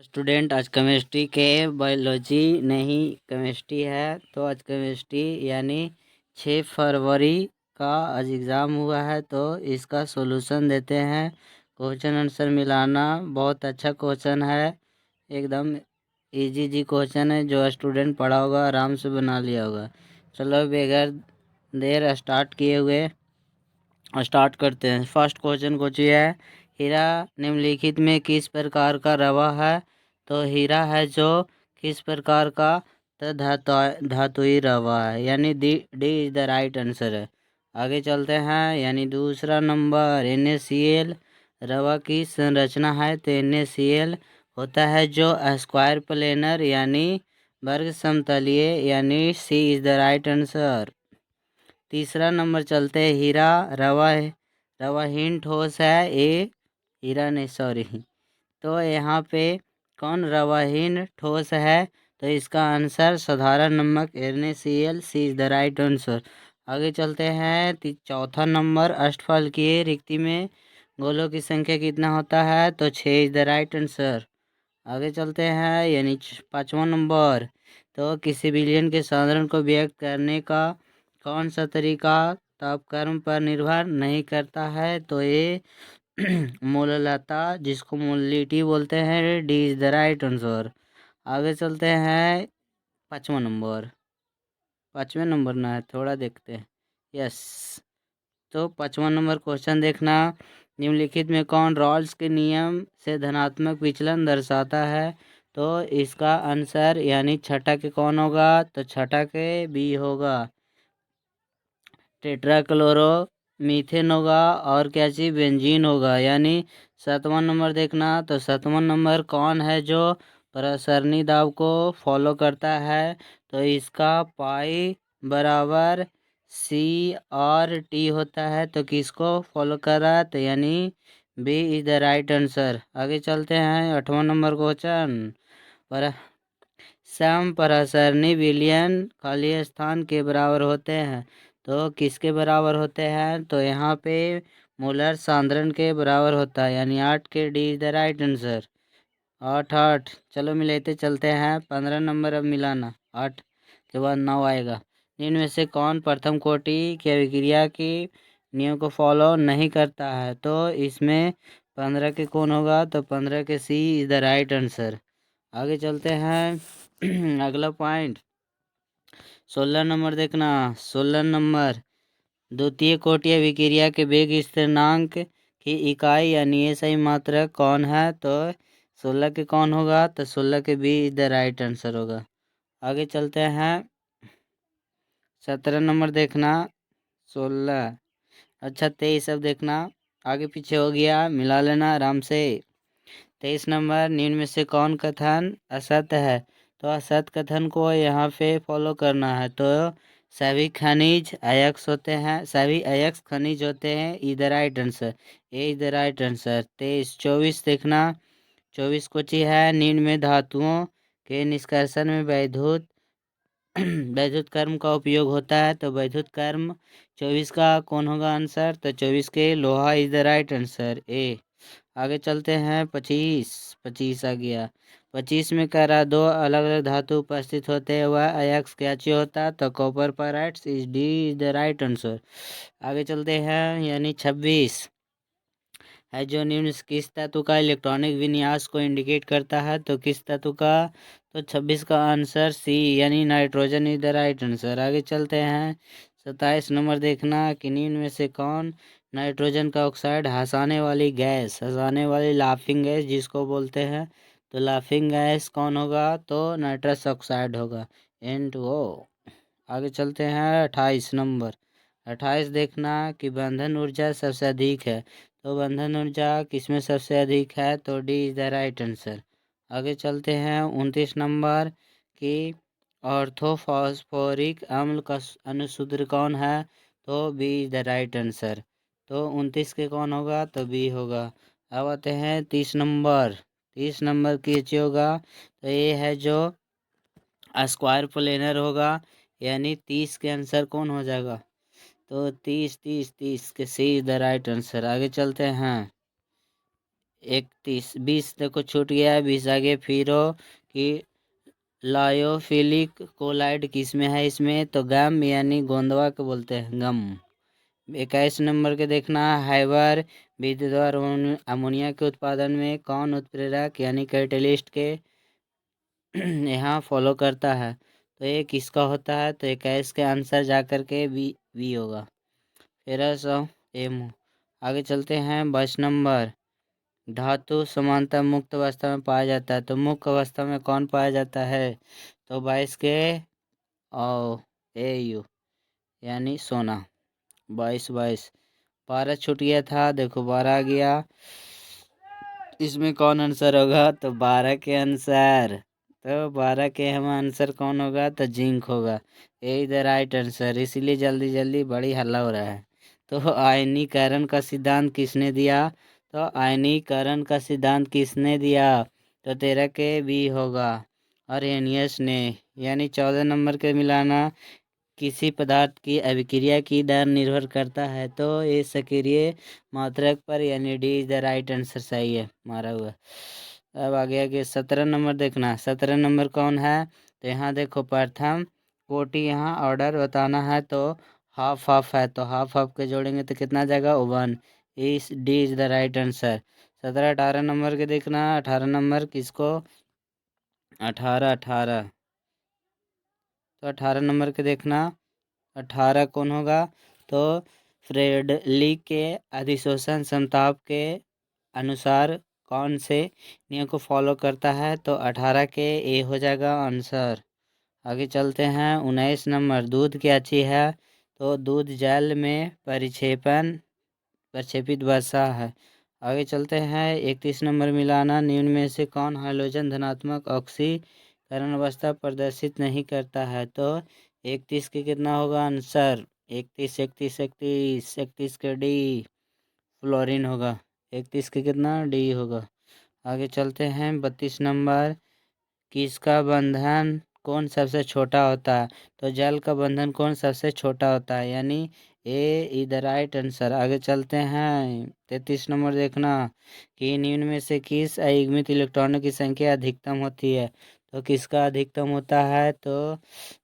Student, आज chemistry के biology नहीं केमिस्ट्री है। तो आज केमिस्ट्री यानी 6 फरवरी का आज एग्ज़ाम हुआ है, तो इसका सॉल्यूशन देते हैं। क्वेश्चन आंसर मिलाना बहुत अच्छा क्वेश्चन है, एकदम इजी क्वेश्चन है। जो स्टूडेंट पढ़ा होगा आराम से बना लिया होगा। चलो बगैर देर स्टार्ट किए हुए स्टार्ट करते हैं। फर्स्ट क्वेश्चन कुछ ये है, हीरा निम्नलिखित में किस प्रकार का रवा है? तो हीरा है जो किस प्रकार का? तो धातुई रवा है, यानी D is the right answer है। आगे चलते हैं, यानी दूसरा नंबर NaCl रवा की संरचना है। तो NaCl होता है जो स्क्वायर प्लेनर यानी वर्ग समतलीय, यानी सी इज द राइट आंसर। तीसरा नंबर चलते हैं, हीरा रवाहीन ठोस है। हीरा नहीं, सॉरी। तो यहाँ पे कौन रवाहीन ठोस है? तो इसका आंसर साधारण नमक NaCl, C is the right answer. आगे चलते हैं, चौथा नंबर अष्टफल की रिक्ति में गोलों की संख्या कितना होता है? तो 6 इज द राइट आंसर। आगे चलते हैं, यानी पाँचवा नंबर, तो किसी विलयन के साधारण को व्यक्त करने का कौन सा तरीका तापक्रम पर निर्भर नहीं करता है? तो ये मोललता, जिसको मोलिटी बोलते हैं, D is the right answer. आगे चलते हैं, पाँचवें नंबर ना है, थोड़ा देखते हैं। यस, तो पाँचवा नंबर क्वेश्चन देखना, निम्नलिखित में कौन रॉल्स के नियम से धनात्मक विचलन दर्शाता है? तो इसका आंसर यानी छठा के कौन होगा? तो छठा के बी होगा, टेट्राक्लोरो मीथेन होगा। और क्या चीज़? बेंजीन होगा। यानी सातवां नंबर देखना, तो सातवां नंबर कौन है जो प्रसरणी दाब को फॉलो करता है? तो इसका पाई बराबर CRT होता है। तो किसको फॉलो कर रहा है? तो यानी B is the right answer. आगे चलते हैं, आठवां नंबर क्वेश्चन, पर समप्रसरणी विलयन खाली स्थान के बराबर होते हैं। तो किसके बराबर होते हैं? तो यहाँ पे मोलर सांद्रण के बराबर होता है, यानी 8 के D is the right answer. 8 चलो मिलाते चलते हैं। 15 नंबर अब मिलाना, 8 के बाद 9 आएगा। इनमें से कौन प्रथम कोटि की अभिक्रिया की नियम को फॉलो नहीं करता है? तो इसमें 15 के कौन होगा? तो 15 के सी इज द राइट आंसर। आगे चलते हैं, अगला पॉइंट 16 नंबर देखना। 16 नंबर, द्वितीय कोटि अभिक्रिया के वेग स्थिरांक की इकाई यानी SI मात्रक कौन है? तो 16 के कौन होगा? तो 16 के B is the right answer होगा। आगे चलते हैं, 17 नंबर देखना। 16, अच्छा 23 अब देखना, आगे पीछे हो गया, मिला लेना आराम से। 23 नंबर, निम्न में से कौन कथन असत्य है? तो असत्य कथन को यहाँ पे फॉलो करना है। तो सभी खनिज अयस्क होते हैं, सभी अयस्क खनिज होते हैं, is the right answer, A is the right answer. 23 24 देखना, 24 कुछ ही है, निम्न में धातुओं के निष्कर्षण में वैद्युत वैद्युत कर्म का उपयोग होता है। तो वैद्युत कर्म 24 का कौन होगा आंसर? तो 24 के लोहा इज द राइट आंसर, ए। आगे चलते हैं, 25 आ गया। 25 में कह रहा दो अलग अलग धातु उपस्थित होते हैं, वह अयस्क क्या चाहिए होता है? तो copper pyrites, is D is the right answer. आगे चलते हैं, यानी 26 है जो निम्न किस तत्व का इलेक्ट्रॉनिक विन्यास को इंडिकेट करता है? तो किस तत्व का? तो 26 का आंसर सी, यानी nitrogen is the right answer. आगे चलते हैं, 27 नंबर देखना कि निम्न में से कौन नाइट्रोजन का ऑक्साइड हंसाने वाली लाफिंग गैस जिसको बोलते हैं? तो लाफिंग गैस कौन होगा? तो नाइट्रस ऑक्साइड होगा, N2O। आगे चलते हैं, 28 नंबर। 28 देखना कि बंधन ऊर्जा सबसे अधिक है। तो बंधन ऊर्जा किसमें सबसे अधिक है? तो D is the right answer. आगे चलते हैं, 29 नंबर कि ऑर्थोफॉस्फोरिक अम्ल का अनुसूत्र कौन है? तो B is the right answer. तो 29 के कौन होगा? तो बी होगा। अब आते हैं 30 नंबर। 30 नंबर की होगा, तो ये है जो स्क्वायर प्लेनर होगा, यानी 30 के आंसर कौन हो जाएगा? तो 30 के सी इज द राइट आंसर। आगे चलते हैं, 31 20 देखो छूट गया है, 20 आगे फिर हो कि लायोफिलिक कोलाइड किस में है, इसमें तो गम यानी गोंदवा को बोलते हैं गम। 21 नंबर के देखना, हाइबर विद्युत और अमोनिया के उत्पादन में कौन उत्प्रेरक यानी कैटेलिस्ट के यहाँ फॉलो करता है, तो ये किसका होता है, तो 21 के आंसर जा कर के वी होगा। 1300 एम। आगे चलते हैं 22 नंबर, धातु समानता मुक्त अवस्था में पाया जाता है, तो मुक्त अवस्था में कौन पाया जाता है, तो 22 के AU यानी सोना। 22 12 छूट गया था, देखो 12 आ गया, इसमें कौन आंसर होगा, तो 12 के आंसर, तो 12 के हम आंसर कौन होगा, तो जिंक होगा। यही द राइट आंसर, इसीलिए जल्दी जल्दी बड़ी हल्ला हो रहा है। तो आयनीकरण का सिद्धांत किसने दिया, तो आयनीकरण का सिद्धांत किसने दिया, तो 13 के बी होगा, अरेनियस ने। यानी 14 नंबर के मिलाना, किसी पदार्थ की अभिक्रिया की दर निर्भर करता है, तो ये सक्रिय मात्रक पर, यानी D is the right answer, सही है मारा हुआ। अब आगे 17 नंबर देखना, 17 नंबर कौन है, तो यहाँ देखो प्रथम कोटि, यहाँ ऑर्डर बताना है, तो हाफ हाफ है, तो हाफ हाफ के जोड़ेंगे तो कितना जाएगा 1, इस D is the right answer. 17 18 number के देखना, 18 नंबर किसको, 18 तो 18 नंबर के देखना, 18 कौन होगा, तो फ्रेडलिक के अधिशोषण समताप के अनुसार कौन से नियम को फॉलो करता है, तो 18 के ए हो जाएगा आंसर। आगे चलते हैं 19 नंबर, दूध क्या चीज है, तो दूध जल में प्रक्षेपित वसा है। आगे चलते हैं 31 नंबर, मिलाना, निम्न में से कौन हाइड्रोजन धनात्मक ऑक्सीकरण अवस्था प्रदर्शित नहीं करता है, तो 31 के कितना होगा आंसर, 31 के डी, फ्लोरीन होगा। 31 के कितना डी होगा। आगे चलते हैं 32 नंबर, किसका बंधन कौन सबसे छोटा होता है, तो जल का बंधन कौन सबसे छोटा होता है, यानी ए इज द राइट आंसर। आगे चलते हैं 33 नंबर देखना, कि निम्न में से किस अयुग्मित इलेक्ट्रॉनों की संख्या अधिकतम होती है, तो किसका अधिकतम होता है, तो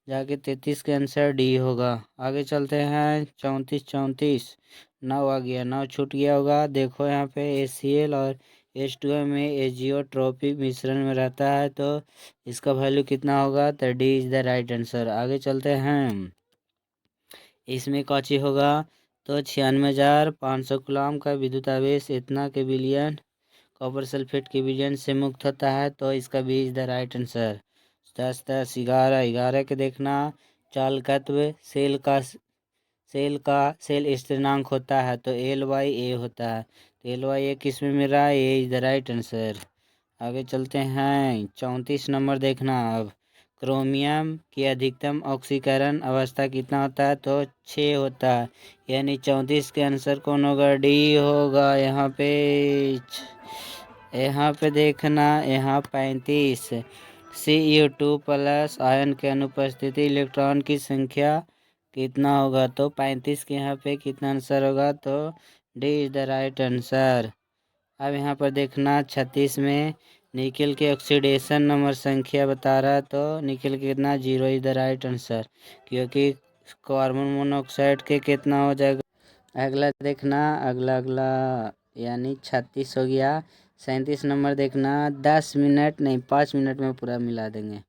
जाके 33 के आंसर डी होगा। आगे चलते हैं 34 9 आ गया, 9 छूट गया होगा, देखो यहाँ पे HCl और H2O में एजियोट्रोपिक मिश्रण में रहता है, तो इसका वैल्यू कितना होगा, तो D is the right answer. आगे चलते हैं, इसमें कौची होगा, तो 96,500 कूलम का विद्युत आवेश इतना के बिलियन कॉपर सल्फेट के विलयन से मुक्त होता है, तो इसका B is the right answer. 10 11 के देखना, चालकत्व सेल स्थिरांक होता है, तो LYA होता है, तो LYA किस में मिल रहा है, ए इज द राइट आंसर। आगे चलते हैं 34 नंबर देखना, अब क्रोमियम की अधिकतम ऑक्सीकरण अवस्था कितना होता है, तो 6 होता है, यानी 34 के आंसर कौन होगा, डी होगा। यहाँ पे देखना, यहाँ 35 Cu2 प्लस आयन के अनुपस्थिति इलेक्ट्रॉन की संख्या कितना होगा, तो 35 के यहाँ पे कितना आंसर होगा, तो D is the right answer. अब यहाँ पर देखना 36 में निकल के ऑक्सीडेशन नंबर संख्या बता रहा है, तो निकल के कितना 0 इज द राइट आंसर, क्योंकि कार्बन मोनोऑक्साइड के कितना हो जाएगा। अगला देखना, अगला यानी 36 हो गया। 37 नंबर देखना, 10 मिनट नहीं 5 मिनट में पूरा मिला देंगे,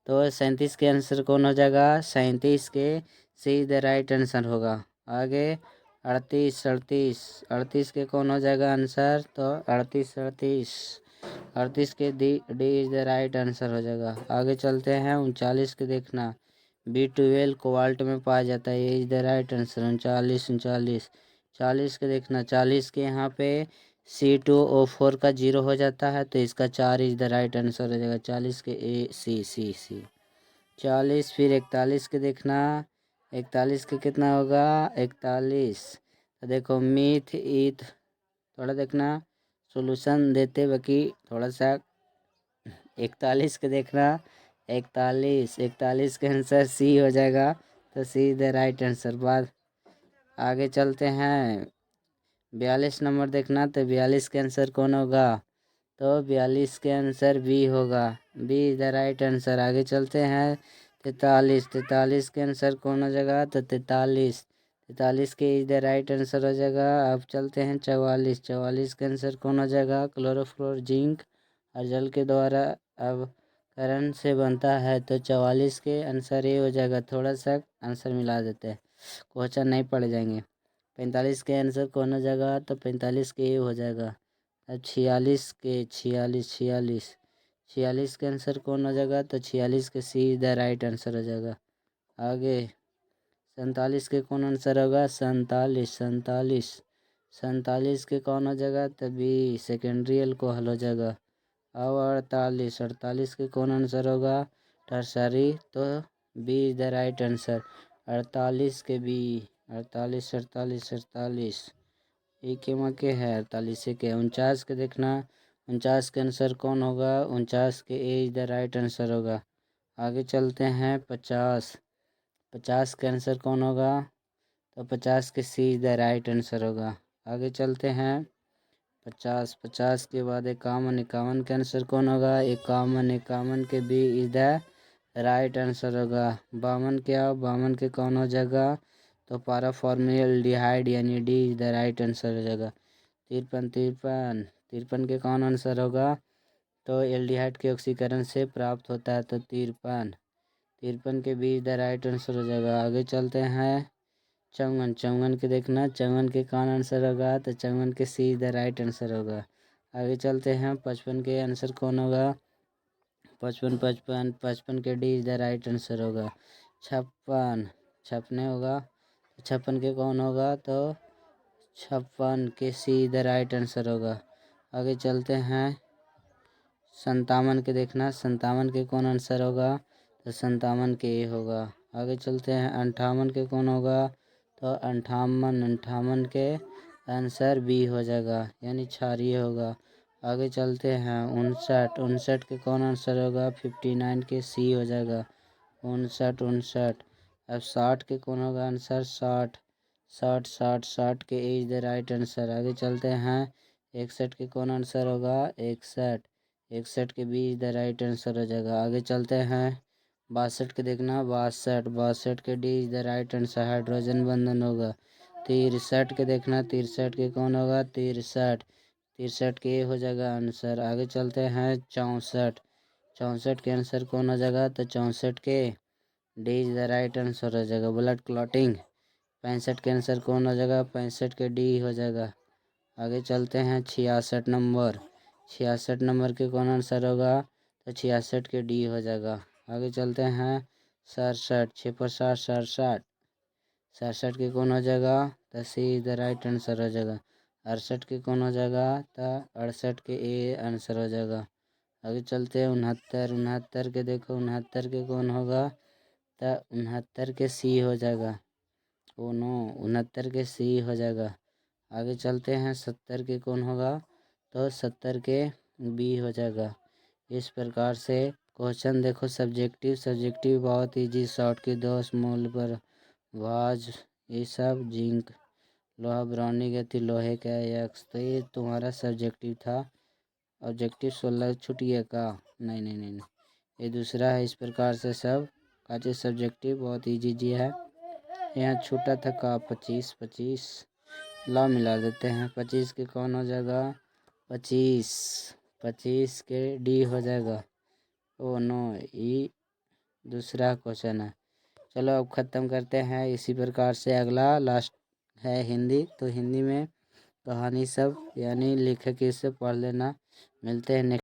तो 37 के आंसर कौन हो जाएगा, 37 के सी द राइट आंसर होगा। आगे 38 के कौन हो जाएगा आंसर, तो 38 के D is the right answer हो जाएगा। आगे चलते हैं 39 के देखना, B12 कोबाल्ट में पाया जाता है, ये इज द राइट आंसर। 40 के देखना, 40 के यहाँ पे C2O4 का 0 हो जाता है, तो इसका 4 इज द राइट आंसर हो जाएगा। 40 के सी 40 फिर 41 के देखना, 41 के कितना होगा, 41 तो देखो मीथ ईथ, थोड़ा देखना सोल्यूशन देते बाकी थोड़ा सा। 41 के देखना, 41 के आंसर सी हो जाएगा, तो सी द राइट आंसर। बाद आगे चलते हैं 42 नंबर देखना, तो 42 के आंसर कौन होगा, तो 42 के आंसर बी होगा। B is the right answer. आगे चलते हैं 43। 43 के आंसर कौन हो जाएगा? तो 43। 43 के इज द राइट आंसर हो जाएगा। अब चलते हैं 44। 44 के आंसर कौन हो जाएगा? क्लोरोफ्लोर जिंक और जल के द्वारा अब करण से बनता है, तो 44 के आंसर ये हो जाएगा। थोड़ा सा आंसर मिला देते हैं, क्वेश्चन नहीं पढ़ जाएंगे। 45 के आंसर कौन हो जाएगा? तो 45 के ये हो जाएगा। अब 46 के 46 के आंसर कौन हो जाएगा? तो 46 के सी द राइट आंसर हो जाएगा। आगे 47 के कौन आंसर होगा? 47 के कौन हो जाएगा? तो बी सेकेंडरी अल्कोहल हो जाएगा। अब 48 के कौन आंसर होगा? टर्सरी, तो B is the right answer. 48 के बी। 48 एक के मके है 48 के। 49 के देखना, 49 के आंसर कौन होगा? 49 के ए इज द राइट आंसर होगा। आगे चलते हैं 50 के आंसर कौन होगा? तो 50 के सी इज द राइट आंसर होगा। आगे चलते हैं 50 के बाद 51 के आंसर कौन होगा? 51 के B is the right answer होगा। 52 के कौन हो जाएगा? तो पाराफॉर्मल्डिहाइड यानी D is the right answer हो जाएगा। 53 के कौन आंसर होगा? तो एल्डिहाइड के ऑक्सीकरण से प्राप्त होता है, तो 53 के B is the right answer हो जाएगा। आगे चलते हैं 54 के देखना, 54 के कौन आंसर होगा? तो 54 के सी इज द राइट आंसर होगा। आगे चलते हैं 55 के आंसर कौन होगा? 55 के D is the right answer होगा। 56 होगा, 56 के कौन होगा? तो 56 के सी द राइट आंसर होगा। आगे चलते हैं 57 के देखना, 57 के कौन आंसर होगा? तो 57 के ए होगा। आगे चलते हैं 58 के कौन होगा? तो 58 के आंसर बी हो जाएगा, यानी क्षारीय होगा। आगे चलते हैं 59 के कौन आंसर होगा? 59 के सी हो जाएगा। 59। अब 60 के कौन होगा आंसर? 60 के इज द राइट आंसर। आगे चलते हैं 61 के कौन आंसर होगा? 61 के B is the right answer हो जाएगा। आगे चलते हैं 62 के देखना, 62 के D is the right answer, hydrogen बंधन होगा। 63 के देखना, 63 के कौन होगा? 63 के हो जाएगा आंसर। आगे चलते हैं 64 के आंसर कौन हो जाएगा? तो 64 के D is the right answer हो जाएगा। ब्लड क्लॉटिंग 65 के आंसर कौन हो जाएगा? 65 के डी हो जाएगा। आगे चलते हैं 66 नंबर, 66 नंबर के कौन आंसर होगा? तो 66 के डी हो जाएगा। आगे चलते हैं 67, 67 के कौन हो जाएगा? तो सी इज द राइट आंसर हो जाएगा। 68 के कौन हो जाएगा? तो 68 के ए आंसर हो जाएगा। आगे चलते हैं 69 के देखो, 69 के कौन होगा? तो 69 के सी हो जाएगा। ओ नो, 69 के सी हो जाएगा। आगे चलते हैं 70 के कौन होगा? तो 70 के बी हो जाएगा। इस प्रकार से क्वेश्चन देखो, सब्जेक्टिव बहुत इजी, शॉर्ट की 10 मोल पर वाज, ये सब जिंक, लोहा ब्राउनी गति, लोहे का यक्स। तो ये तुम्हारा सब्जेक्टिव था। ऑब्जेक्टिव 16 छूटिए का? नहीं, ये दूसरा है। इस प्रकार से सब काचे सब्जेक्टिव बहुत इजी है। यहाँ छूटा था का 25 ला मिला देते हैं। 25 के कौन हो जाएगा? 25 के डी हो जाएगा। ओ नो, ये दूसरा क्वेश्चन है। चलो अब ख़त्म करते हैं। इसी प्रकार से अगला लास्ट है हिंदी, तो हिंदी में कहानी सब यानी लेखक, इसे पढ़ लेना। मिलते हैं नेक्स्ट